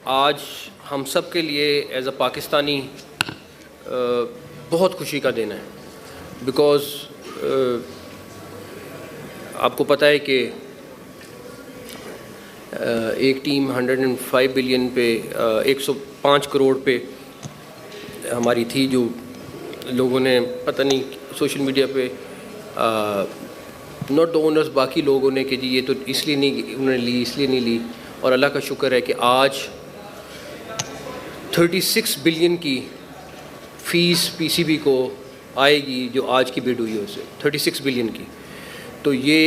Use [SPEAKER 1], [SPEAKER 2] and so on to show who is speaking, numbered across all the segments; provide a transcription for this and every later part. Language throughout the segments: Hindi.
[SPEAKER 1] आज हम सब के लिए एज अ पाकिस्तानी बहुत खुशी का दिन है, बिकॉज़ आपको पता है कि एक टीम 105 बिलियन पे 105 करोड़ पे हमारी थी, जो लोगों ने पता नहीं सोशल मीडिया पे नॉट द ओनर्स, बाकी लोगों ने कि जी ये तो इसलिए नहीं उन्होंने ली, इसलिए नहीं ली। और अल्लाह का शुक्र है कि आज 36 बिलियन की फ़ीस पीसीबी को आएगी, जो आज की बिड हुई है उससे 36 बिलियन की। तो ये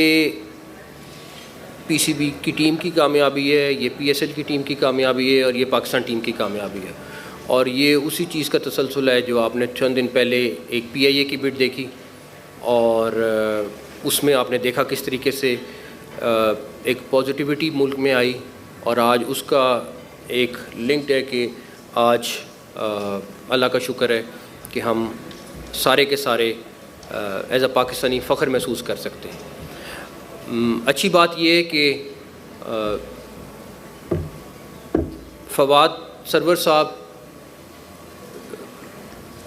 [SPEAKER 1] पीसीबी की टीम की कामयाबी है, ये पीएसएल की टीम की कामयाबी है, और ये पाकिस्तान टीम की कामयाबी है। और ये उसी चीज़ का तसलसल है जो आपने चंद दिन पहले एक पीआईए की बिड देखी, और उसमें आपने देखा किस तरीके से एक पॉजिटिविटी मुल्क में आई, और आज उसका एक लिंक्ड है कि आज अल्लाह का शुक्र है कि हम सारे के सारे एज अ पाकिस्तानी फ़ख्र महसूस कर सकते हैं। अच्छी बात यह है कि फवाद सरवर साहब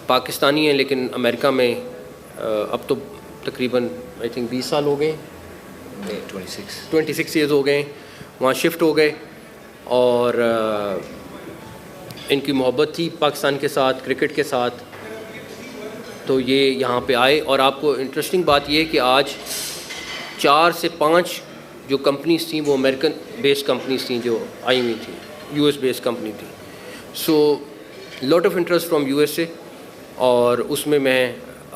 [SPEAKER 1] पाकिस्तानी हैं, लेकिन अमेरिका में अब तो तकरीबन आई थिंक 20 साल हो गए, 26 ईयर्स हो गए, वहाँ शिफ्ट हो गए। और इनकी मोहब्बत थी पाकिस्तान के साथ, क्रिकेट के साथ, तो ये यहाँ पे आए। और आपको इंटरेस्टिंग बात ये है कि आज 4 से 5 जो कंपनीज थी वो अमेरिकन बेस्ड कंपनीज थी जो आई हुई थी, यूएस बेस्ड कंपनी थी। So lot of interest from USA, और उसमें मैं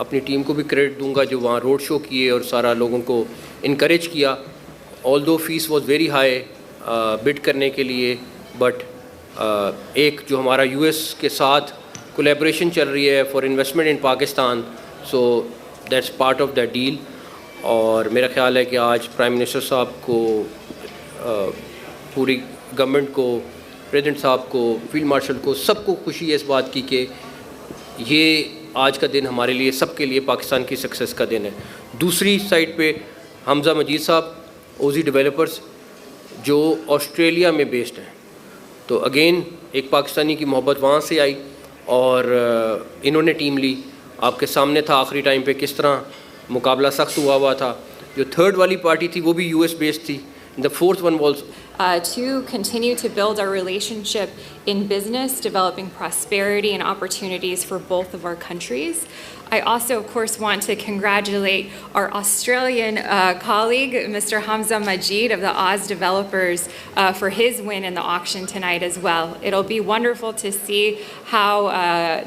[SPEAKER 1] अपनी टीम को भी क्रेडिट दूंगा जो वहाँ रोड शो किए और सारा लोगों को इनकरेज किया। Although fees was very high bid करने के लिए, बट एक जो हमारा यूएस के साथ कोलैबोरेशन चल रही है for investment in Pakistan, so that's part of that deal. और मेरा ख्याल है कि आज प्राइम मिनिस्टर साहब को, पूरी गवर्नमेंट को, प्रेसिडेंट साहब को, फील्ड मार्शल को, सबको खुशी है इस बात की कि ये आज का दिन हमारे लिए, सबके लिए पाकिस्तान की सक्सेस का दिन है। दूसरी साइड पे हमज़ा मजीद साहब, ओजी डेवलपर्स, जो ऑस्ट्रेलिया में बेस्ड हैं, तो अगेन एक पाकिस्तानी की मोहब्बत वहाँ से आई और इन्होंने टीम ली। आपके सामने था आखिरी टाइम पे किस तरह मुकाबला सख्त हुआ था। जो थर्ड वाली पार्टी थी वो भी यूएस बेस्ड थी। The fourth one was
[SPEAKER 2] to continue to build our relationship in business, developing prosperity and opportunities for both of our countries. I also, of course, want to congratulate our Australian colleague, Mr. Hamza Majid of the Oz Developers, for his win in the auction tonight as well. It'll be wonderful to see how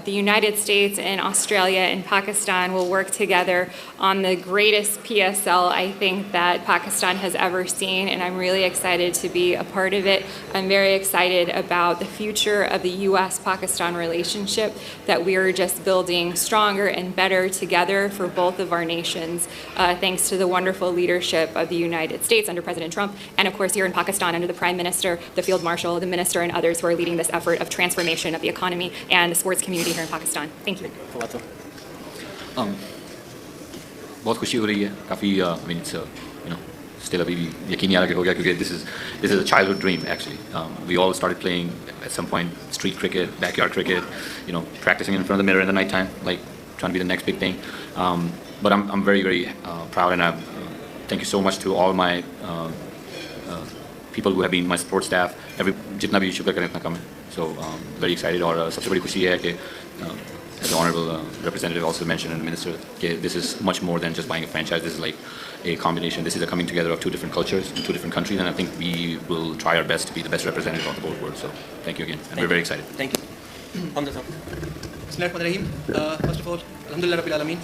[SPEAKER 2] the United States and Australia and Pakistan will work together on the greatest PSL I think that Pakistan has ever seen, and I'm really excited to be a part of it. I'm very excited about the future of the U.S.-Pakistan relationship, that we are just building stronger and better together for both of our nations, thanks to the wonderful leadership of the United States under President Trump, and of course here in Pakistan under the Prime Minister, the Field Marshal, the Minister, and others who are leading this effort of transformation of the economy and the sports community here in Pakistan. Thank you.
[SPEAKER 3] बहुत खुशी हो रही है काफ़ी। I mean, it's still अभी भी यकीन नहीं आ रहा हो गया, क्योंकि this is a childhood dream actually. We all started playing at some point street cricket, backyard cricket, practicing in front of the mirror in the night time, like trying to be the next big thing. But I'm very, very proud, and I thank you so much to all my people who have been my support staff. जितना भी शुक्र करें इतना कम है. So very excited. और सबसे बड़ी खुशी है कि as the honorable representative also mentioned, and the minister, this is much more than just buying a franchise. This is like a combination. This is a coming together of two different cultures in two different countries, and I think we will try our best to be the best representative of the whole world. So thank you again, and we're very excited.
[SPEAKER 1] Thank you.
[SPEAKER 4] Bismillahirrahmanirrahim. First of all, Alhamdulillah Rabbil Alameen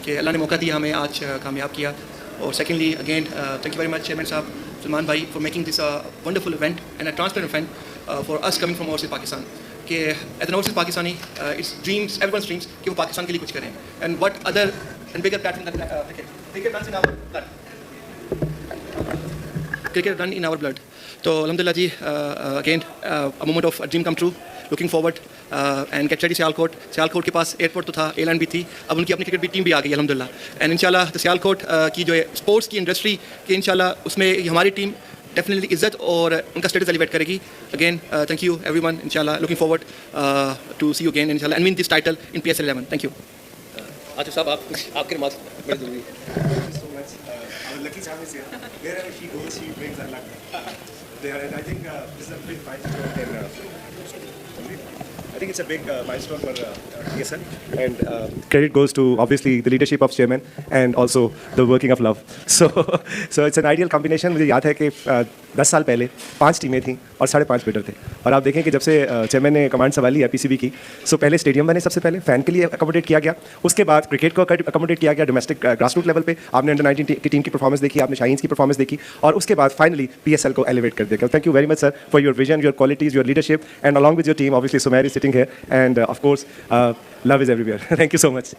[SPEAKER 4] कि अल्लाह ने मौका दिया हमें, आज कामयाब किया. और secondly, again, thank you very much, Chairman Sahab, Sulman Bhai, for making this a wonderful event and a transparent event for us coming from overseas Pakistan. कि as an overseas Pakistani, it's dreams, everyone's dreams कि वो पाकिस्तान के लिए कुछ करें. And what other and bigger platform than cricket? Cricket runs in our blood. Cricket run in our blood. तो alhamdulillah ji, again a moment of a dream come true. Looking forward and get ready Sialkot. Sialkot के पास एयरपोर्ट तो था, एयरलाइन भी थी, अब उनकी अपनी क्रिकेट टीम भी आ गई अल्हम्दुलिल्लाह. एंड इंशाल्लाह सियालकोट की जो स्पोर्ट्स की इंडस्ट्री की इंशाल्लाह उसमें हमारी टीम डेफिनेटली इज्जत और उनका स्टेटस एलिवेट करेगी. अगेन थैंक यू एवरीवन, इंशाल्लाह looking forward to see you again इंशाल्लाह and win this title in PSL 11. Thank you.
[SPEAKER 1] Atif साहब, आप कुछ आपके रिमार्क्स बड़े ज़रूरी है.
[SPEAKER 5] Our lucky charm is here. Wherever she goes, she brings her luck. There, and I think this is a big milestone. I think it's a big milestone for PSL. And credit goes to obviously the leadership of chairman and also the working of love. So it's an ideal combination. मुझे याद है कि 10 साल पहले 5 टीमें थीं और 5.5 बिल्डर थे. और आप देखें कि जब से चेयरमैन ने कमांड संभाली है PCB की, सो पहले स्टेडियम बने, सबसे पहले फ़ैन के लिए अकोमोडेट किया गया. उसके बाद क्रिकेट को अकोमोडेट किया गया डोमेस्टिक ग्रास रूट लेवल पे. आपने अंडर 19 की टीम की परफॉर्मेंस देखी, आपने शाहीन्स की परफॉर्मेंस देखी, और उसके बाद फाइनली PSL को एलिवेट कर दिया. Thank you very much sir for your vision, your qualities, your leadership, and along with your team. Obviously Sumair is sitting here end of course love is everywhere. Thank you so much.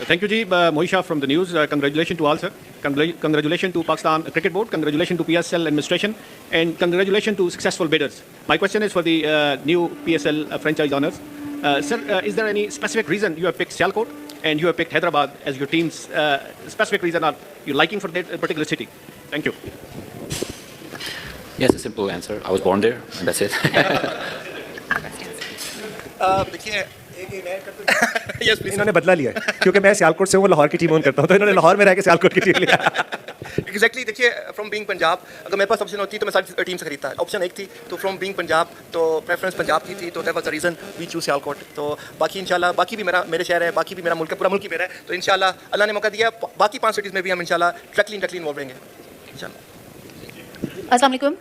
[SPEAKER 6] Thank you, Ji. Mohit Shah from the news. Congratulations to all, sir. Congratulations to Pakistan Cricket Board. Congratulations to PSL administration, and congratulations to successful bidders. My question is for the new PSL franchise owners. Sir, is there any specific reason you have picked Sialkot and you have picked Hyderabad as your team's specific reason, or you liking for that particular city? Thank you.
[SPEAKER 3] Yes, a simple answer. I was born there, and that's it.
[SPEAKER 4] देखिए यस प्लीज.
[SPEAKER 5] इन्होंने बदला लिया है क्योंकि मैं सियालकोट से हूँ, लाहौर की टीम ओन करता हूँ, तो इन्होंने लाहौर में रह के सियालकोट की टीम लिया.
[SPEAKER 4] एग्जैक्टली. देखिए फ्रॉम बीइंग पंजाब, अगर मेरे पास ऑप्शन होती तो मैं सारी टीम से खरीदता. ऑप्शन एक थी, तो फ्रॉम बीइंग पंजाब तो प्रेफरेंस पंजाब की थी, तो that was the reason we choose Sialkot. तो बाकी इंशाल्लाह, बाकी भी मेरे शहर है, बाकी भी मेरा मुल्क है, पूरा मुल्क ही मेरा है. तो इंशाल्लाह अल्लाह ने मौका दिया, बाकी 5 सिटीज़ में भी हम इंशाल्लाह डायरेक्टली इन्वॉल्व रहेंगे इंशाल्लाह.
[SPEAKER 7] अस्सलाम वालेकुम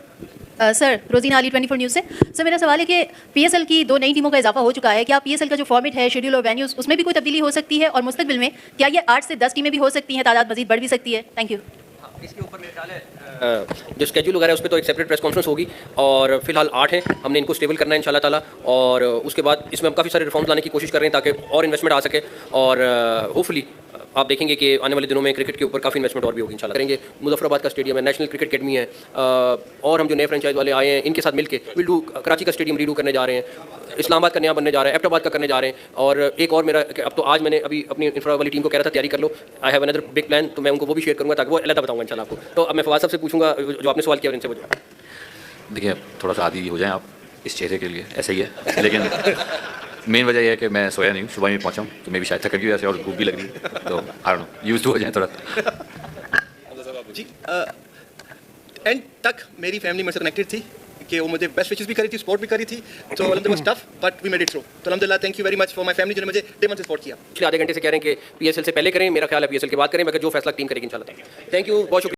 [SPEAKER 7] सर, रोजीना अली 24 न्यूज़ से. सर मेरा सवाल है कि PSL की 2 नई टीमों का इजाफा हो चुका है. क्या PSL का जो फॉर्मेट है, शेड्यूल और वेन्यूज़, उसमें भी कोई तब्दीली हो सकती है, और मुस्तकबिल में क्या ये 8 से 10 टीमें भी हो सकती हैं, तादाद मजीद बढ़ भी सकती है? Thank you.
[SPEAKER 1] इसके ऊपर मेरे ख्याल है जो स्केड्यूल वगैरह है उस पर तो एक सेपरेट प्रेस कॉन्फ्रेंस होगी, और फिलहाल 8 हैं, हमने इनको स्टेबल करना है इंशाल्लाह ताला. और उसके बाद इसमें हम काफ़ी सारे रिफॉर्म्स लाने की कोशिश कर रहे हैं ताकि और इन्वेस्टमेंट आ सके, और होपफुली आप देखेंगे कि आने वाले दिनों में क्रिकेट के ऊपर काफ़ी इन्वेस्टमेंट और भी होगी इंशाल्लाह. करेंगे. मुजफ्फराबाद का स्टेडियम है, नेशनल क्रिकेट अकेडमी है, और हम जो नए फ्रेंचाइज वाले आए हैं इनके साथ मिलके विल डू. कराची का स्टेडियम रीडू करने जा रहे हैं, इस्लामाबाद का नया बनने जा रहा है, एबटाबाद का करने जा रहे हैं, और एक और मेरा अब तो आज मैंने अभी अपनी इंफ्रा वाली टीम को कह रहा था तैयारी कर लो, I have another big plan, तो मैं उनको वो भी शेयर करूँगा ताकि वो अलग बताऊँगा इंशाल्लाह आपको. तो अब मैं फवाद साहब से पूछूंगा जो आपने सवाल किया इनसे.
[SPEAKER 3] देखिए, थोड़ा सा आदी हो जाएं आप इस चेहरे के लिए, ऐसा ही है. लेकिन मेन वजह यह है कि मैं सोया नहीं हूँ, सुबह में पहुँचा हूँ, तो मैं भी शायद थक गई वजह से और भूख भी लग रही है, तो I don't know, used to हो जाए थोड़ा.
[SPEAKER 4] जी एंड तक मेरी फैमिली मेरे से कनेक्टेड थी कि वो मुझे बेस्ट विशेस भी करी थी, सपोर्ट भी करी थी. तो अल्हम्दुलिल्लाह tough but we made it through. तो अल्हम्दुलिल्लाह thank you very much for my family जिन्होंने मुझे डे वन से सपोर्ट किया.
[SPEAKER 1] पिछले आधे घंटे से कह रहे हैं कि PSL से पहले करें, मेरा ख्याल है PSL के बाद करें, मगर जो फैसला टीम करेगी इंशाल्लाह. थैंक यू, बहुत शुक्रिया.